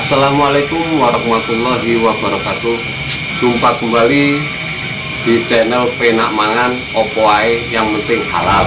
Assalamualaikum warahmatullahi wabarakatuh. Jumpa kembali di channel Penak Mangan Opo Ae yang penting halal.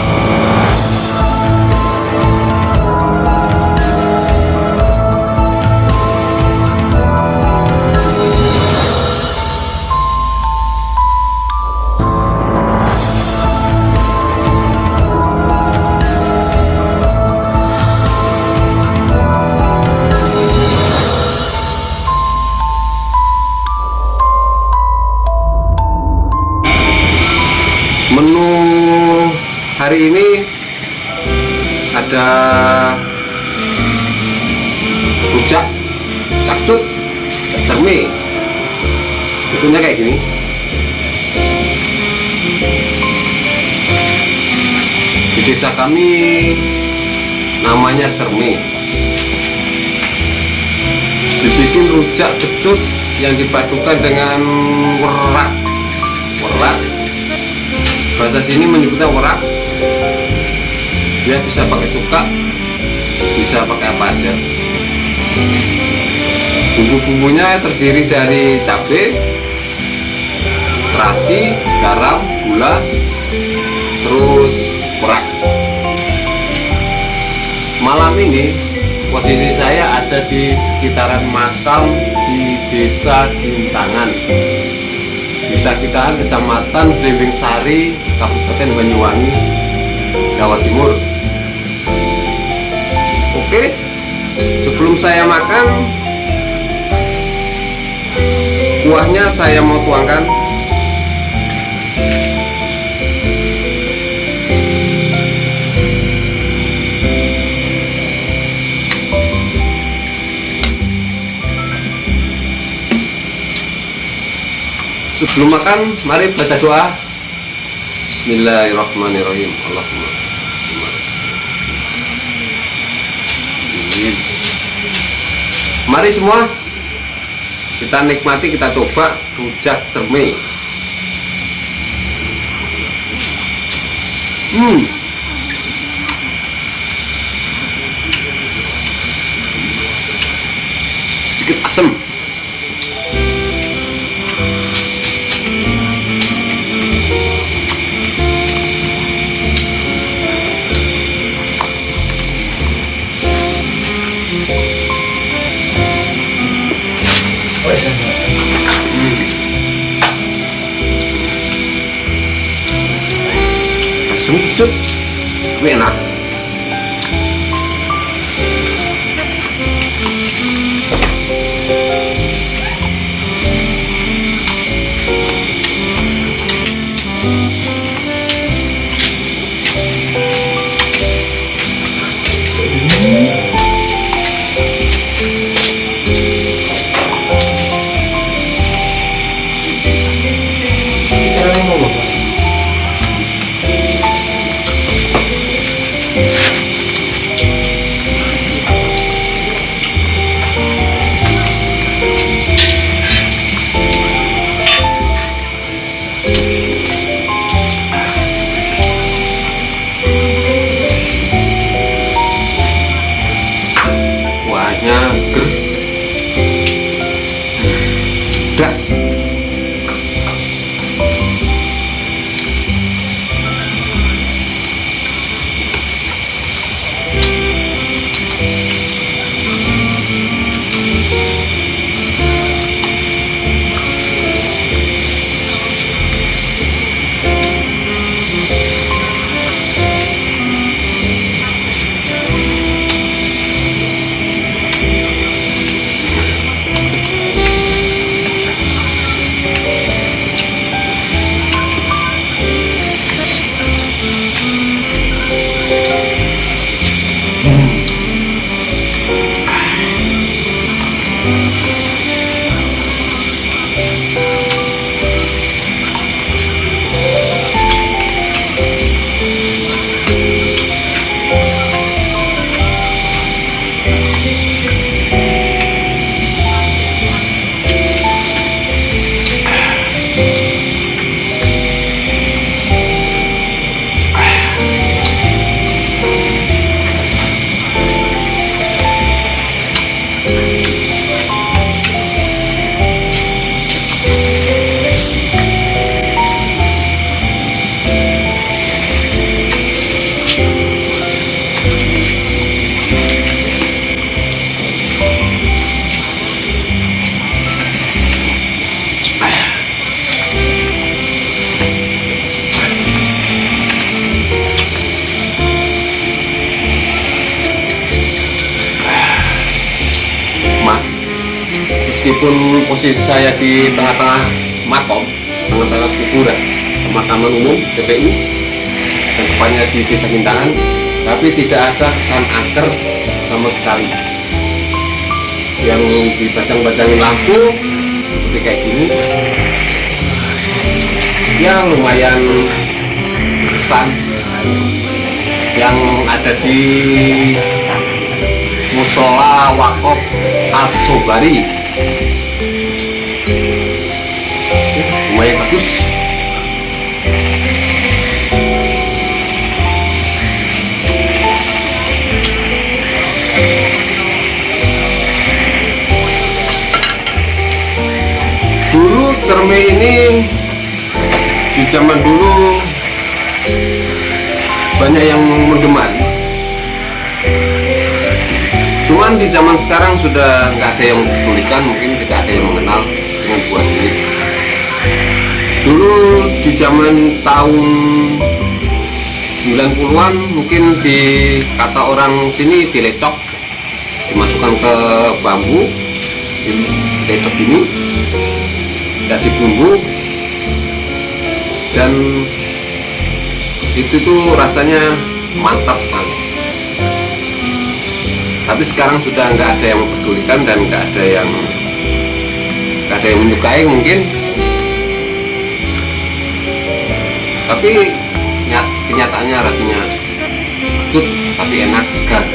Menu hari ini ada rujak, cakcut, terme. Bentuknya kayak gini. Di desa kami namanya cerme. Dibikin rujak kecut yang dipadukan dengan werak. Bahasa sini menyebutnya werak. Dia bisa pakai cuka, bisa pakai apa aja. Bumbu-bumbunya terdiri dari cabai, terasi, garam, gula, terus werak. Malam ini posisi saya ada di sekitaran makam di Desa Gintangan. Desa Gintangan, Kecamatan Blimbing Sari, Kabupaten Banyuwangi, Jawa Timur. Oke, sebelum saya makan, kuahnya saya mau tuangkan. Sebelum makan, mari baca doa. Bismillahirrahmanirrahim. Allahumma. Mari semua kita nikmati, kita coba rujak cerme. Sedikit asam. Sengcut, enak. meskipun posisi saya di tengah-tengah makom, tengah-tengah kuburan pemakaman umum TPU dan tepatnya di Desa Gintangan, tapi tidak ada kesan angker sama sekali. Yang dibajang-bajangin lampu seperti kayak gini ya lumayan kesan. Yang ada di Musola Wakaf Asobari lumayan bagus. Dulu cermin ini di zaman dulu banyak yang menggemari, cuman di zaman sekarang sudah nggak ada yang mempedulikan, mungkin tidak ada yang mengenal dengan buah ini. Dulu di zaman tahun 90-an mungkin di kata orang sini dilecok, dimasukkan ke bambu, dilecok ini, kasih bumbu, dan itu tuh rasanya mantap sekali. Tapi sekarang sudah nggak ada yang mempedulikan dan nggak ada yang menyukai mungkin. Tapi kenyataannya rasanya kecut tapi enak segar.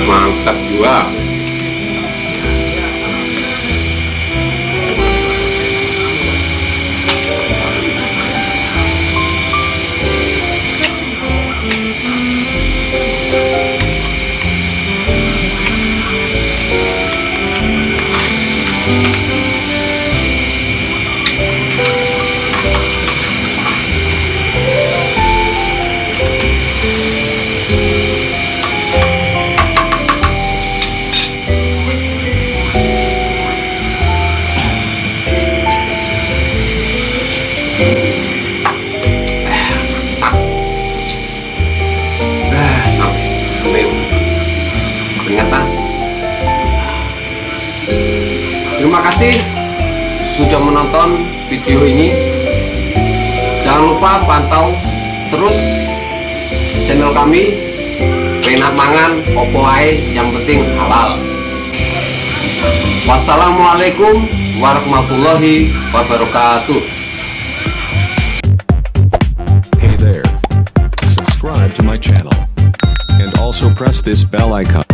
Mantap juga. Terima kasih sudah menonton video ini. Jangan lupa pantau terus channel kami enak mangan opo ae yang penting halal. Wassalamualaikum warahmatullahi wabarakatuh. Hey there. Subscribe to my channel. And also press this bell icon.